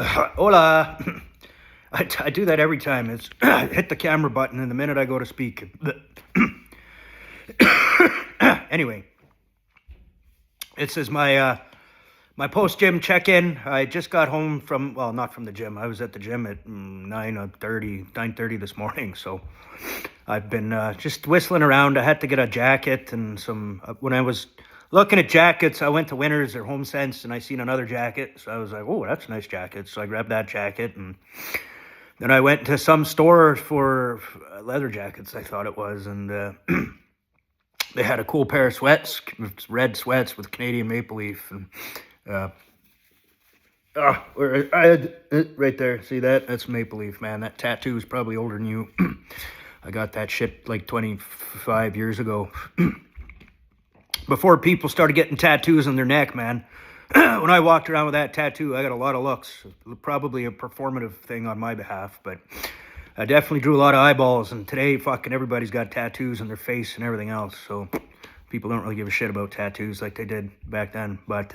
Hola. I do that every time. It's hit the camera button, and the minute I go to speak. Anyway, this is my post gym check in. I just got home from, well, not from the gym. I was at the gym at 9:30 this morning. So I've been just whistling around. I had to get a jacket and some. When I was looking at jackets, I went to Winners or Home Sense, and I seen another jacket. So I was like, oh, that's a nice jacket. So I grabbed that jacket, and then I went to some store for leather jackets, I thought it was, and they had a cool pair of sweats, red sweats with Canadian maple leaf, and right there, see that? That's maple leaf, man. That tattoo is probably older than you. I got that shit like 25 years ago. Before people started getting tattoos on their neck, man. When I walked around with that tattoo, I got a lot of looks. Probably a performative thing on my behalf, but I definitely drew a lot of eyeballs. And today, fucking everybody's got tattoos on their face and everything else. So people don't really give a shit about tattoos like they did back then. But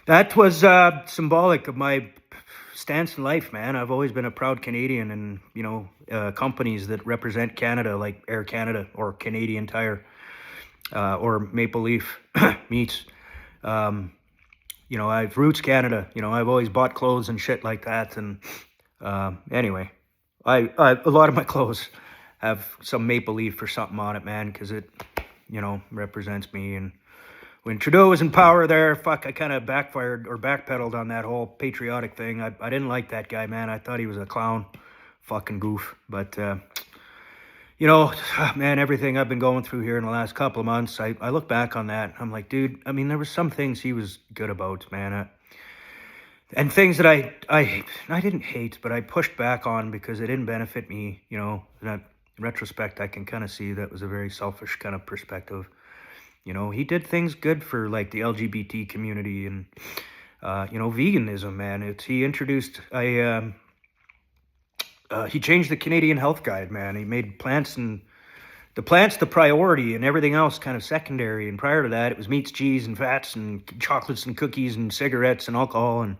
that was symbolic of my stance in life, man. I've always been a proud Canadian, and companies that represent Canada, like Air Canada or Canadian Tire or Maple Leaf Meats. I've Roots Canada. I've always bought clothes and shit like that. And anyway, I a lot of my clothes have some maple leaf or something on it, man, because it, represents me. And when Trudeau was in power there, I kind of backfired or backpedaled on that whole patriotic thing. I didn't like that guy, man. I thought he was a clown, fucking goof. But man, everything I've been going through here in the last couple of months, I look back on that. I'm like, dude, I mean, there were some things he was good about, man. And things that I didn't hate, but I pushed back on because it didn't benefit me. In retrospect, I can kind of see that was a very selfish kind of perspective. He did things good for like the LGBT community and, veganism, man. He introduced he changed the Canadian Health Guide, man. He made plants the priority and everything else kind of secondary. And prior to that, it was meats, cheese, and fats, and chocolates, and cookies, and cigarettes, and alcohol. And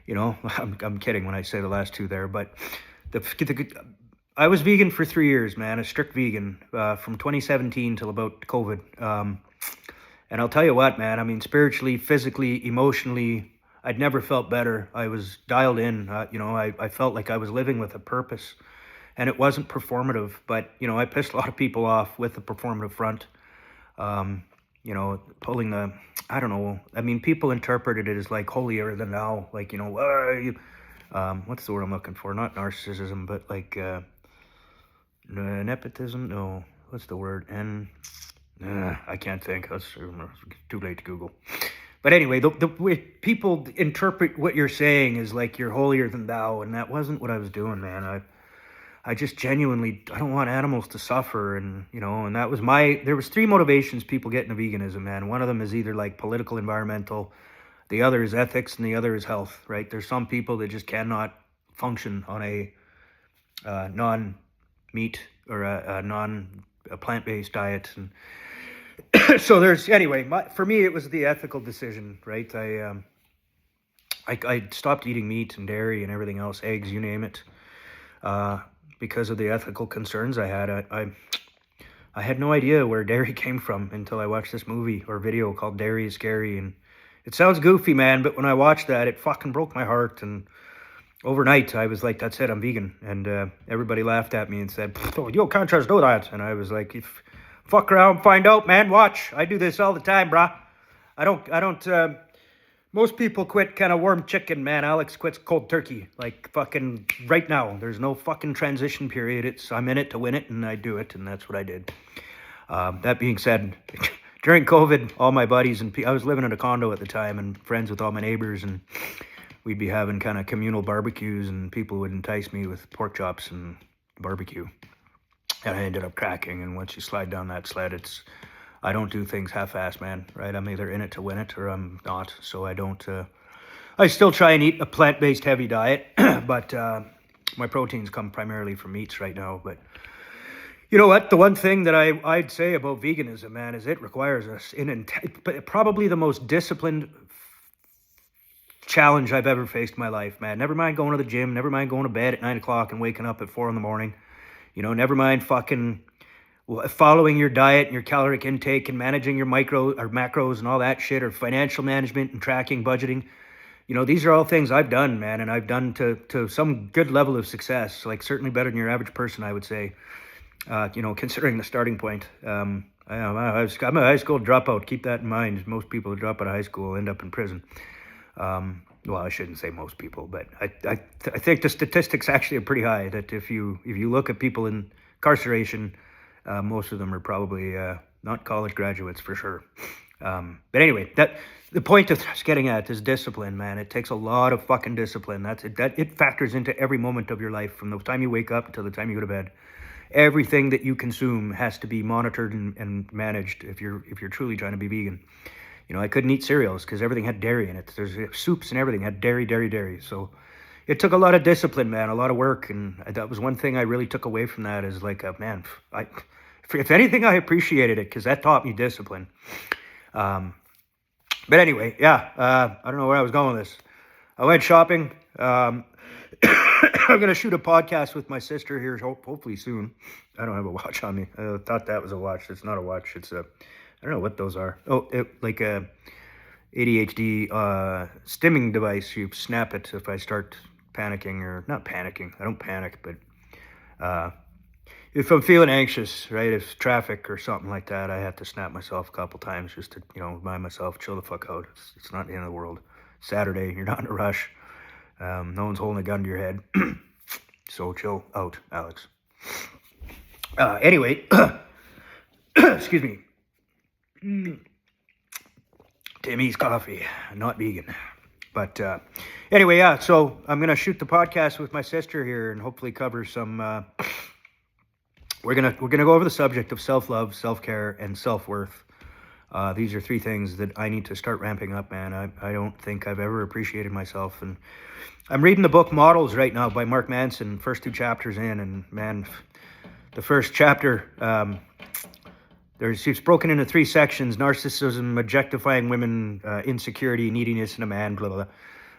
I'm kidding when I say the last two there, but I was vegan for 3 years, man. A strict vegan from 2017 till about COVID. And I'll tell you what, man. I mean, spiritually, physically, emotionally, I'd never felt better. I was dialed in. I felt like I was living with a purpose, and it wasn't performative. But I pissed a lot of people off with the performative front. Pulling the, I don't know. I mean, people interpreted it as like holier than thou. Like, what's the word I'm looking for? Not narcissism, but like nepotism. No, what's the word? I can't think. That's too late to Google. But anyway, the way people interpret what you're saying is like you're holier than thou, and that wasn't what I was doing, man. I just genuinely, I don't want animals to suffer, and and that was there was 3 motivations people get into veganism, man. One of them is either like political, environmental, the other is ethics, and the other is health, right? There's some people that just cannot function on a non-meat or a plant-based diet, and so for me, it was the ethical decision, right? I stopped eating meat and dairy and everything else, eggs, you name it, because of the ethical concerns I had. I had no idea where dairy came from until I watched this movie or video called Dairy is Scary. And it sounds goofy, man, but when I watched that, it fucking broke my heart. And overnight, I was like, that's it, I'm vegan. And everybody laughed at me and said, oh, you can't just do that. And I was like, fuck around, find out, man. Watch. I do this all the time, brah. I don't, most people quit kind of warm chicken, man. Alex quits cold turkey, like fucking right now. There's no fucking transition period. I'm in it to win it, and I do it, and that's what I did. That being said, during COVID, all my buddies I was living in a condo at the time and friends with all my neighbors, and we'd be having kind of communal barbecues, and people would entice me with pork chops and barbecue. And I ended up cracking, and once you slide down that sled, I don't do things half-assed, man, right? I'm either in it to win it or I'm not, so I don't, I still try and eat a plant-based heavy diet, but my proteins come primarily from meats right now. But you know what? The one thing that I'd say about veganism, man, is it requires us probably the most disciplined challenge I've ever faced in my life, man. Never mind going to the gym. Never mind going to bed at 9 o'clock and waking up at 4 in the morning. Never mind fucking following your diet and your caloric intake and managing your macros and all that shit, or financial management and tracking, budgeting. These are all things I've done, man, and I've done to some good level of success, like certainly better than your average person, I would say, considering the starting point. I'm a high school dropout. Keep that in mind. Most people who drop out of high school end up in prison. Well, I shouldn't say most people, but I think the statistics actually are pretty high, that if you look at people in incarceration, most of them are probably not college graduates for sure. But anyway, the point of getting at is discipline, man. It takes a lot of fucking discipline. It factors into every moment of your life, from the time you wake up until the time you go to bed. Everything that you consume has to be monitored and managed if you're truly trying to be vegan. I couldn't eat cereals because everything had dairy in it. There's soups and everything had dairy. So it took a lot of discipline, man, a lot of work. And that was one thing I really took away from that, is like, man, if anything, I appreciated it because that taught me discipline. But anyway, yeah, I don't know where I was going with this. I went shopping. I'm going to shoot a podcast with my sister here, hopefully soon. I don't have a watch on me. I thought that was a watch. It's not a watch. It's I don't know what those are. Oh, like a ADHD stimming device. You snap it if I start panicking, or not panicking. I don't panic, but if I'm feeling anxious, right, if traffic or something like that, I have to snap myself a couple times just to, remind myself, chill the fuck out. It's not the end of the world. Saturday, you're not in a rush. No one's holding a gun to your head. So chill out, Alex. Anyway, excuse me. Timmy's coffee, not vegan. But anyway, yeah, so I'm going to shoot the podcast with my sister here and hopefully cover some... We're gonna go over the subject of self-love, self-care, and self-worth. These are three things that I need to start ramping up, man. I don't think I've ever appreciated myself. And I'm reading the book Models right now by Mark Manson, first 2 chapters in. And man, the first chapter, it's broken into 3 sections: narcissism, objectifying women, insecurity, neediness in a man, blah, blah, blah.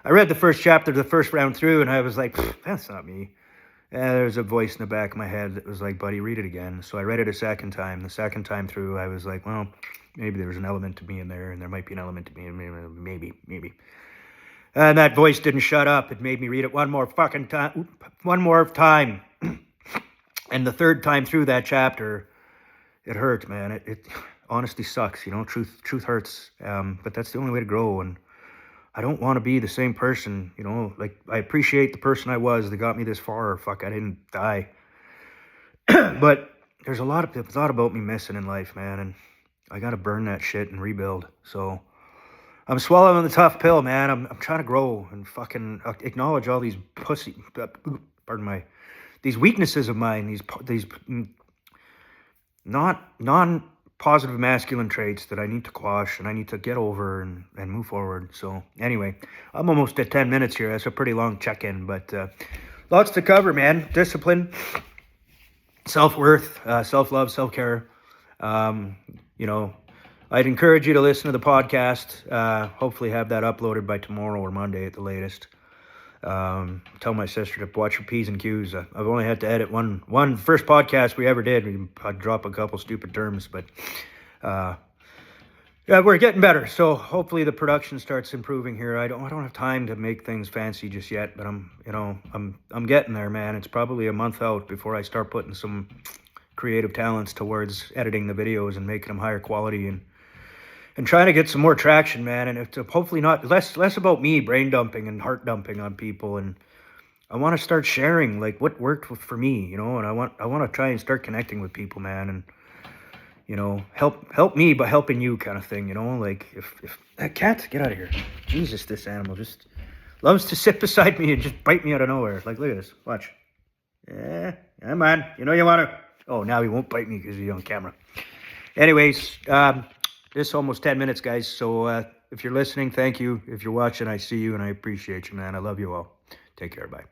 I read the first chapter, the first round through, and I was like, that's not me. There's a voice in the back of my head that was like, buddy, read it again. So I read it a second time. The second time through, I was like, well, maybe there was an element to me in there, and there might be an element to me, maybe. And that voice didn't shut up. It made me read it one more time. And the third time through that chapter, it hurt, man. It honestly sucks, truth hurts. But that's the only way to grow. And I don't want to be the same person, like I appreciate the person I was that got me this far. Fuck, I didn't die. But there's a lot about me missing in life, man. And I got to burn that shit and rebuild. So I'm swallowing the tough pill, man. I'm trying to grow and fucking acknowledge all these these weaknesses of mine, these non-positive masculine traits that I need to quash and I need to get over and move forward. So anyway, I'm almost at 10 minutes here. That's a pretty long check-in, but lots to cover, man. Discipline, self-worth, self-love, self-care. I'd encourage you to listen to the podcast. Hopefully have that uploaded by tomorrow or Monday at the latest. Tell my sister to watch her P's and Q's. I've only had to edit one first podcast we ever did. I'd drop a couple stupid terms, but yeah, we're getting better. So hopefully the production starts improving here. I don't have time to make things fancy just yet, but I'm getting there, man. It's probably a month out before I start putting some creative talents towards editing the videos and making them higher quality and trying to get some more traction, man. And it's hopefully not less about me brain dumping and heart dumping on people. And I want to start sharing like what worked for me, and I want to try and start connecting with people, man. And help me by helping you, kind of thing. Like if that cat, get out of here. Jesus, this animal just loves to sit beside me and just bite me out of nowhere. Like, look at this. Watch. Yeah, man. You want to. Oh, now he won't bite me because he's on camera. Anyways, this is almost 10 minutes, guys. So if you're listening, thank you. If you're watching, I see you and I appreciate you, man. I love you all. Take care. Bye.